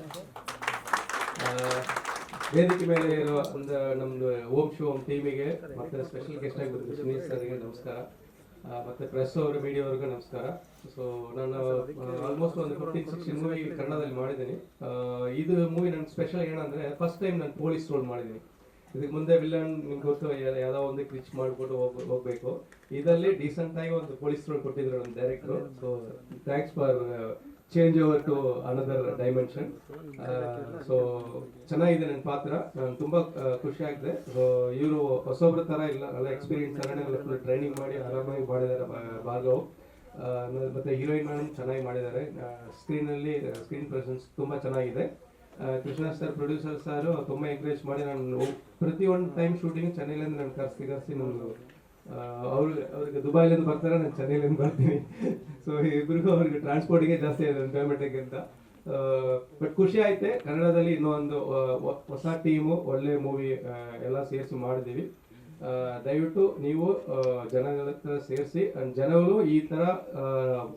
ವೇದಿಕೆ ಮೇಲೆ ಇರೋ ಒಂದು ನಮ್ಮದು ಓಂ ಶಿವಂ ಟೀಮಿಗೆ ಮತ್ತು ಸ್ಪೆಷಲ್ ಗೆಸ್ಟ್ ಆಗಿ ಬಂದಿದ್ದು ಸುನೀಲ್ ಸರ್ಗೆ ನಮಸ್ಕಾರ. ಮತ್ತು ಪ್ರೆಸ್ ಅವರು, ಮೀಡಿಯಾ ಅವ್ರಿಗೂ ನಮಸ್ಕಾರ. ಸೊ ನಾನು ಆಲ್ಮೋಸ್ಟ್ ಒಂದು 15-16 ಮೂವಿ ಕನ್ನಡದಲ್ಲಿ ಮಾಡಿದ್ದೀನಿ. ಇದು ಮೂವಿ ನನ್ನ ಸ್ಪೆಷಲ್ ಏನಂದರೆ ಫಸ್ಟ್ ಟೈಮ್ ನಾನು ಪೊಲೀಸ್ ರೋಲ್ ಮಾಡಿದ್ದೀನಿ. ಇದಕ್ಕೆ ಮುಂದೆ ವಿಲನ್ ನಿಮ್ಗೆ ಗೊತ್ತು, ಯಾವುದೋ ಒಂದು ಕ್ರಿಚ್ ಮಾಡಿಬಿಟ್ಟು ಹೋಗ್ಬೇಕು. ಇದರಲ್ಲಿ ಡೀಸೆಂಟಾಗಿ ಒಂದು ಪೊಲೀಸ್ ರೋಲ್ ಕೊಟ್ಟಿದ್ರು ನಮ್ಮ ಡೈರೆಕ್ಟ್ರು. So thanks for change over to another dimension. So ಚೆನ್ನಾಗಿದೆ ನನ್ನ ಪಾತ್ರ, ತುಂಬ ಖುಷಿ ಆಗಿದೆ. ಸೊ ಇವರು ಹೊಸೊಬ್ರ ಥರ ಇಲ್ಲ, ಎಲ್ಲ ಎಕ್ಸ್ಪೀರಿಯನ್ಸ್ ಥರನೇ ಎಲ್ಲ ಫುಲ್ ಟ್ರೈನಿಂಗ್ ಮಾಡಿ ಆರಾಮಾಗಿ ಮಾಡಿದ್ದಾರೆ ಭಾರ್ಗವ್. ಮತ್ತು ಹೀರೋಯಿನ್ ಮೇಡಮ್ ಚೆನ್ನಾಗಿ ಮಾಡಿದ್ದಾರೆ. ಸ್ಕ್ರೀನ್ ಪ್ರೆಸೆನ್ಸ್ ತುಂಬ ಚೆನ್ನಾಗಿದೆ. ಕೃಷ್ಣ ಸರ್, ಪ್ರೊಡ್ಯೂಸರ್ ಸರ್ ತುಂಬ ಎಂಕರೇಜ್ ಮಾಡಿ ನಾನು ಪ್ರತಿಯೊಂದು ಟೈಮ್ ಶೂಟಿಂಗ್ ಚೆನ್ನೈಲಿಂದ ನಾನು ಕರೆಸಿ ನಾನು ಅವ್ರಿಗೆ ದುಬೈಲಿಂದ ಬರ್ತಾರೆ, ನಾನು ಚೆನ್ನೈಲಿಂದ ಬರ್ತೀನಿ. ಸೊ ಇಬ್ಬರಿಗೂ ಅವ್ರಿಗೆ ಟ್ರಾನ್ಸ್ಪೋರ್ಟಿಗೆ ಜಾಸ್ತಿ ಇದೆ ಪೇಮೆಂಟಿಗೆ ಅಂತ. ಬಟ್ ಖುಷಿ ಆಯ್ತೆ. ಕನ್ನಡದಲ್ಲಿ ಇನ್ನೊಂದು ಹೊಸ ಟೀಮು, ಒಳ್ಳೆ ಮೂವಿ ಎಲ್ಲ ಸೇರಿಸಿ ಮಾಡಿದ್ದೀವಿ. ದಯವಿಟ್ಟು ನೀವು ಜನಗಳ ಹತ್ರ ಸೇರಿಸಿ, ಜನಗಳು ಈ ಥರ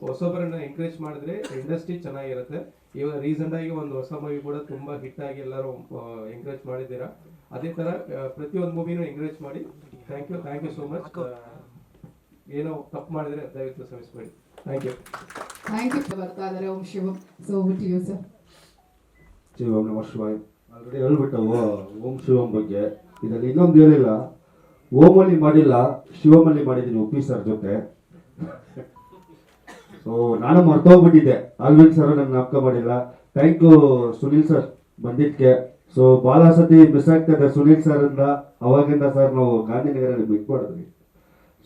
ಹೊಸೊಬ್ಬರನ್ನ ಎಂಕರೇಜ್ ಮಾಡಿದ್ರೆ ಇಂಡಸ್ಟ್ರಿ ಚೆನ್ನಾಗಿರುತ್ತೆ. ಇವಾಗ ರೀಸೆಂಟಾಗಿ ಒಂದು ಹೊಸ ಮೂವಿ ಕೂಡ ತುಂಬ ಹಿಟ್ಟಾಗಿ ಎಲ್ಲರೂ ಎಂಕರೇಜ್ ಮಾಡಿದ್ದೀರಾ. ಅದೇ ಥರ ಪ್ರತಿಯೊಂದು ಮೂವಿನೂ ಎಂಕರೇಜ್ ಮಾಡಿ. Thank you so much. ಏನೋ ತಪ್ಪು ಮಾಡಿದರೆ ದಯವಿಟ್ಟು ಕ್ಷಮಿಸಬೇಡಿ. Thank you. ಬರ್ತಾ ಇದ್ದಾರೆ Om Shivam. So to you sir. ಶಿವಂ ನಮಃ ಶಿವಾಯ. ಆಲ್ರೆಡಿ ಹೇಳ್ಬಿಟ್ಟವು ಓಂ ಶಿವಂ ಬಗ್ಗೆ. ಇದರಲ್ಲಿ ಇನ್ನೊಂದು ಹೇಳಿಲ್ಲ, ಓಮಲ್ಲಿ ಮಾಡಿಲ್ಲ, ಶಿವಮಲ್ಲಿ ಮಾಡಿದ್ದೀನಿ ಉಪ್ಪಿ ಸರ್ ಜೊತೆ. ಸೊ ನಾನು ಮರ್ತೋಗ್ಬಿಟ್ಟಿದ್ದೆ, ಆಲ್ವಿನ್ ಸರ್ ನನ್ನ ಜ್ಞಾಪಕ ಮಾಡಿಲ್ಲ. ಥ್ಯಾಂಕ್ ಯು ಸುನೀಲ್ ಸರ್ ಬಂದಿದ್ದಕ್ಕೆ. ಸೊ ಭಾಳ ಸತಿ ಮಿಸ್ ಆಗ್ತದೆ ಸುನೀಲ್ ಸರ್ ಇಂದ. ಅವಾಗಿಂದ ಸರ್ ನಾವು ಗಾಂಧಿನಗರಲ್ಲಿ ಬಿಟ್ ಮಾಡಿದ್ವಿ.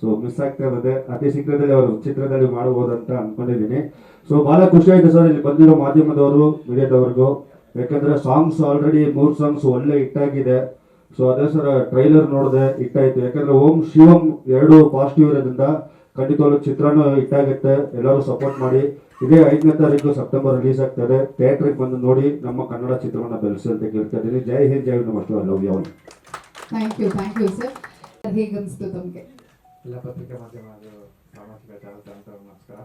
ಸೊ ಮಿಸ್ ಆಗ್ತಾ ಇರೋದೆ, ಅತಿ ಶೀಘ್ರದಲ್ಲಿ ಅವರು ಚಿತ್ರದಲ್ಲಿ ಮಾಡ್ಬೋದು ಅಂತ ಅನ್ಕೊಂಡಿದ್ದೀನಿ. ಸೊ ಭಾಳ ಖುಷಿ ಆಯ್ತು ಸರ್ ಇಲ್ಲಿ ಬಂದಿರೋ ಮಾಧ್ಯಮದವರು, ಮೀಡಿಯಾದವ್ರಿಗೂ. ಯಾಕಂದ್ರೆ ಸಾಂಗ್ಸ್ ಆಲ್ರೆಡಿ 3 ಸಾಂಗ್ಸ್ ಒಳ್ಳೆ ಹಿಟ್ಟಾಗಿದೆ. ಸೊ ಅದೇ ಸರ್ ಟ್ರೈಲರ್ ನೋಡಿದೆ, ಹಿಟ್ಟಾಯ್ತು. ಯಾಕಂದ್ರೆ ಓಂ ಶಿವಂ 2 ಪಾಸಿಟಿವ್ ಇರೋದ್ರಿಂದ ಖಂಡಿತವಾಗ್ಲೂ ಚಿತ್ರನೂ ಹಿಟ್ಟಾಗುತ್ತೆ. ಎಲ್ಲರೂ ಸಪೋರ್ಟ್ ಮಾಡಿ. ಇದೇ 5ನೇ ತಾರೀಕು ಸೆಪ್ಟೆಂಬರ್ ರಿಲೀಸ್ ಆಗ್ತದೆ. ಥಿಯೇಟ್ರಿಗೆ ಬಂದು ನೋಡಿ ನಮ್ಮ ಕನ್ನಡ ಚಿತ್ರವನ್ನು ಬೆಳೆಸಿ ಅಂತ ಕೇಳ್ತಾ ಇದ್ದೀನಿ. ಜೈ ಹಿಂದ್, ಜೈ ನಮಸ್ತೆ, love you all. Thank you sir. ಹೇಗನ್ನಿಸ್ತು ತಮಗೆ? ಎಲ್ಲ ಪತ್ರಿಕಾ ಮಾಧ್ಯಮ ಸಾಮಾಜಿಕ ಜಾಲತಾಣ ನಮಸ್ಕಾರ.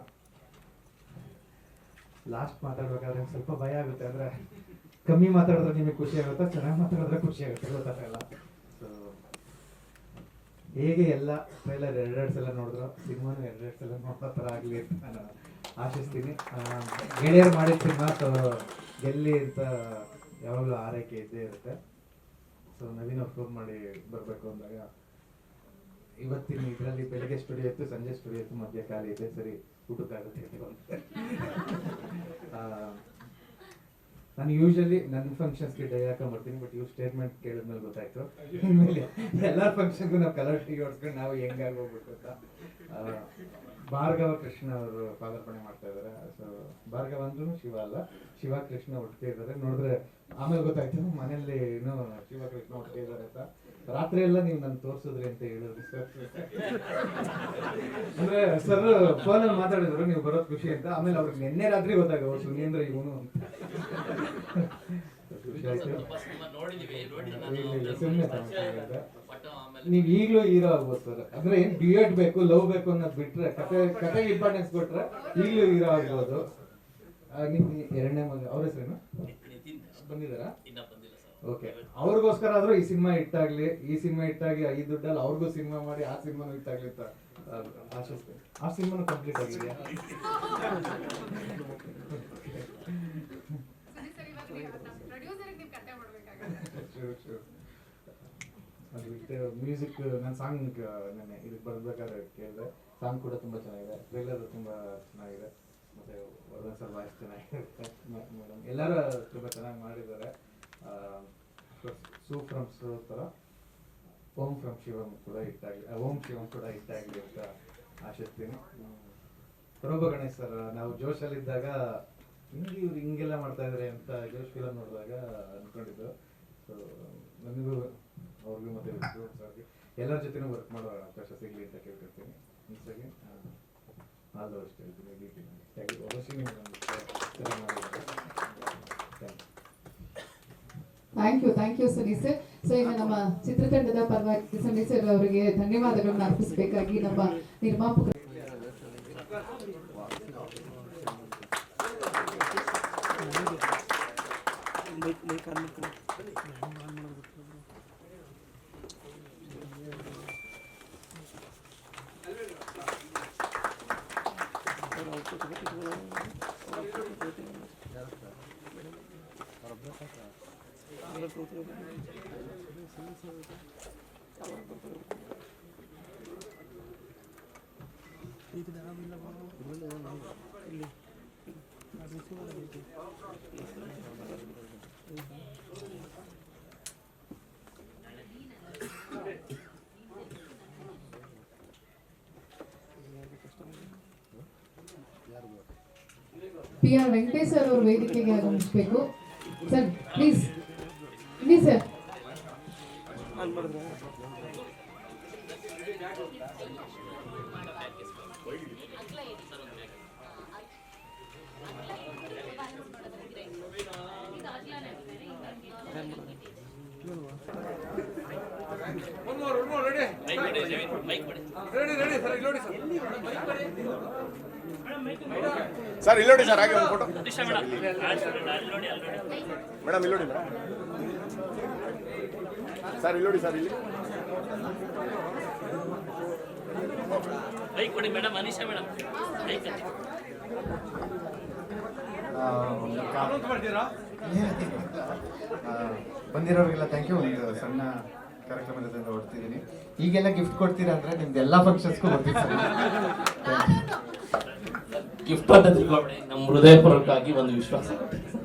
ಲಾಸ್ಟ್ ಮಾತಾಡ್ಬೇಕಾದ್ರೆ ಸ್ವಲ್ಪ ಭಯ ಆಗುತ್ತೆ. ಅಂದರೆ ಕಮ್ಮಿ ಮಾತಾಡಿದ್ರೆ ನಿಮಗೆ ಖುಷಿ ಆಗುತ್ತಾ, ಚೆನ್ನಾಗಿ ಮಾತಾಡಿದ್ರೆ ಖುಷಿ ಆಗುತ್ತೆ, ಗೊತ್ತಾಗಲ್ಲ. ಸೊ ಹೇಗೆ ಎಲ್ಲ ಟ್ರೈಲರ್ 2 ಸಲ ನೋಡಿದ್ರು, ಸಿನಿಮಾನು 2 ಸಲ ನೋಡೋ ಥರ ಆಗಲಿ ಅಂತ ನಾನು ಆಶಿಸ್ತೀನಿ. ಗೆಳೆಯರು ಮಾಡಿದ ಸಿನಿಮಾ, ಸೊ ಗೆಲ್ಲಿ ಅಂತ ಯಾವಾಗಲೂ ಆರೈಕೆ ಇದ್ದೇ ಇರುತ್ತೆ. ಸೊ ನವೀನ್ ಅವ್ರು ಫೋನ್ ಮಾಡಿ ಬರಬೇಕು ಅಂದಾಗ ಇವತ್ತಿನ ಇದರಲ್ಲಿ ಬೆಳಗ್ಗೆ ಸ್ಟುಡಿಯೋ ಇತ್ತು, ಸಂಜೆ ಸ್ಟುಡಿಯೋ ಇತ್ತು, ಮಧ್ಯ ಖಾಲಿ ಇದೆ, ಸರಿ ಊಟಕ್ಕಾಗುತ್ತೆ ನಾನು ಯೂಶಲಿ ನನ್ನ ಫಂಕ್ಷನ್ಸ್ಗೆ ಡೈ ಹಾಕೊಂಡ್ಬರ್ತೀನಿ. ಬಟ್ ಇವ್ರು ಸ್ಟೇಟ್ಮೆಂಟ್ ಕೇಳಿದ್ಮೇಲೆ ಗೊತ್ತಾಯ್ತು ಇನ್ಮೇಲೆ ಎಲ್ಲ ಫಂಕ್ಷನ್ಗೂ ನಾವು ಕಲರ್ ಟೀ ಹೊಡ್ಸ್ಕೊಂಡು ನಾವು ಹೆಂಗಾಗೋಗ್ಬಿಟ್ಟು ಅಂತ. ಭಾರ್ಗವ ಕೃಷ್ಣ ಅವರು ಪಾದಾರ್ಪಣೆ ಮಾಡ್ತಾ ಇದ್ದಾರೆ. ಸೊ ಭಾರ್ಗವ ಅಂದ್ರೂ ಶಿವ ಅಲ್ಲ, ಶಿವ ಕೃಷ್ಣ ಒಟ್ಟಿಗೆ ಇದ್ದಾರೆ. ನೋಡಿದ್ರೆ ಆಮೇಲೆ ಗೊತ್ತಾಯ್ತು ಮನೆಯಲ್ಲಿ ಇನ್ನೂ ಶಿವ ಕೃಷ್ಣ ಒಟ್ಟಿಗೆ ಇದ್ದಾರೆ ಅಂತ. ರಾತ್ರಿ ಎಲ್ಲ ನೀವು ನಾನು ತೋರಿಸಿದ್ರಿ ಅಂತ ಹೇಳಿದ್ರಿ ಸರ್. ಅಂದ್ರೆ ಸರ್ ಫೋನಲ್ಲಿ ಮಾತಾಡಿದ್ರು ನೀವು ಬರೋದು ಖುಷಿ ಅಂತ. ಆಮೇಲೆ ಅವ್ರಿಗೆ ನಿನ್ನೆ ರಾತ್ರಿ ಗೊತ್ತಾಗ ಸುನೀಂದ್ರ ಇವನು ಅಂತ. ನೀವ್ ಈಗ್ಲೂ ಹೀರೋ ಆಗ್ಬೋದು ಸರ್. ಅಂದ್ರೆ ಏನ್ ಡ್ಯೂಯೆಟ್ ಬೇಕು, ಲವ್ ಬೇಕು ಅನ್ನೋದು ಬಿಟ್ರೆ, ಕತೆ ಇಂಪಾರ್ಟೆನ್ಸ್ ಕೊಟ್ರೆ ಈಗ್ಲೂ ಹೀರೋ ಆಗ್ಬೋದು. ನಿಮ್ 2ನೇ ಮಗ ಅವ್ರ ಹೆಸರೇನು ಬಂದಿದಾರ? ಓಕೆ, ಅವ್ರಿಗೋಸ್ಕರ ಆದ್ರೂ ಈ ಸಿನಿಮಾ ಹಿಟ್ಟಾಗ್ಲಿ, ಈ ಸಿನಿಮಾ ಹಿಟ್ಟಾಗಿ 5 ದುಡ್ಡಲ್ಲಿ ಅವ್ರಿಗೂ ಸಿನಿಮಾ ಮಾಡಿ ಆ ಸಿನಿಮಾನು ಹಿಟ್ಟಾಗ್ಲಿ ಅಂತ ಆಶಿಸ್ತೇನೆ. ಆ ಸಿನಿಮಾನು ಕಂಪ್ಲೀಟ್ ಆಗಿದೆಯಾ? ಅದು ಬಿಟ್ಟು ಮ್ಯೂಸಿಕ್, ನನ್ನ ಸಾಂಗ್ ನೆನ್ನೆ ಇದಕ್ಕೆ ಬರ್ಬೇಕಾದ್ರೆ ಕೇಳಿದೆ. ಸಾಂಗ್ ಕೂಡ ತುಂಬ ಚೆನ್ನಾಗಿದೆ, ಟ್ರೈಲರ್ ತುಂಬ ಚೆನ್ನಾಗಿದೆ, ಮತ್ತು ವರ್ಧನ್ ಸರ್ ವಾಯ್ಸ್ ಚೆನ್ನಾಗಿರುತ್ತೆ. ಮೇಡಮ್ ಎಲ್ಲರೂ ತುಂಬ ಚೆನ್ನಾಗಿ ಮಾಡಿದ್ದಾರೆ. ಸೂ ಫ್ರಮ್ ಸೂ ಥರ ಓಂ ಫ್ರಮ್ ಶಿವಂ ಕೂಡ ಹಿಟ್ಟಾಗಲಿ, ಓಂ ಶಿವಂ ಕೂಡ ಹಿಟ್ಟಾಗಲಿ ಅಂತ ಆಶಿಸ್ತೀನಿ. ಪ್ರಭು ಗಣೇಶ್ ಸರ್, ನಾವು ಜೋಶಲ್ಲಿದ್ದಾಗ ಇವ್ರು ಹಿಂಗೆಲ್ಲ ಮಾಡ್ತಾ ಇದ್ದಾರೆ ಅಂತ ಜೋಶ್ ಫಿಲಮ್ ನೋಡಿದಾಗ ಅಂದ್ಕೊಂಡಿದ್ದು. ಸೊ ನನಗೂ ಅವ್ರಿಗೂ ಮತ್ತು ಸರ್ಗೆ ಎಲ್ಲರ ಜೊತೆನೂ ವರ್ಕ್ ಮಾಡೋ ಅವಕಾಶ ಸಿಗಲಿ ಅಂತ ಕೇಳ್ಕೊಳ್ತೀನಿ. ಮುಂಚೆಗೆ ಆಲ್ ದ ಬೆಸ್ಟ್ ಹೇಳ್ತೀನಿ. Thank you Suni sir. So ಈಗ ನಮ್ಮ ಚಿತ್ರತಂಡದ ಪರವಾಗಿ ಸುನಿ ಸರ್ ಅವರಿಗೆ ಧನ್ಯವಾದಗಳನ್ನು ಅರ್ಪಿಸಬೇಕಾಗಿ ನಮ್ಮ ನಿರ್ಮಾಪಕ PR ವೆಂಕಟೇಶ್ ಸರ್ ಅವರು ವೇದಿಕೆಗೆ ಆಗಮಿಸಬೇಕು. ಸರ್ ಪ್ಲೀಸ್ ಬನ್ನಿ ಸರ್. ಸರ್ ಇಲ್ಲಿ ನೋಡಿ ಸರ್, ಹಾಗೆ ಒಂದು ಫೋಟೋ ಮೇಡಮ್, ಇಲ್ಲಿ ನೋಡಿ ಮೇಡಮ್, ಸರ್ ಇಲ್ಲಿ ನೋಡಿ ಸರ್, ಇಲ್ಲಿ ಮೇಡಮ್ ಅನಿಶಾ ಮೇಡಮ್ ಬಂದಿರೋರಿಗೆಲ್ಲ ಥ್ಯಾಂಕ್ ಯು. ಒಂದು ಸಣ್ಣ ಕಾರ್ಯಕ್ರಮದಿಂದ ಹೊಡ್ತಿದ್ದೀನಿ. ಈಗೆಲ್ಲ ಗಿಫ್ಟ್ ಕೊಡ್ತೀರಾ ಅಂದ್ರೆ ನಿಮ್ದು ಎಲ್ಲ ಫಂಕ್ಷನ್ಸ್ಗೂ ಬರ್ತೀವಿ ಸರ್. ಗಿಫ್ಟ್ ಅಂತ ತಿಳ್ಕೊಬೇಡಿ, ನಮ್ಮ ಹೃದಯಪೂರ್ವಕವಾಗಿ ಒಂದು ವಿಶ್ವಾಸ ಕೊಟ್ಟಿದೆ.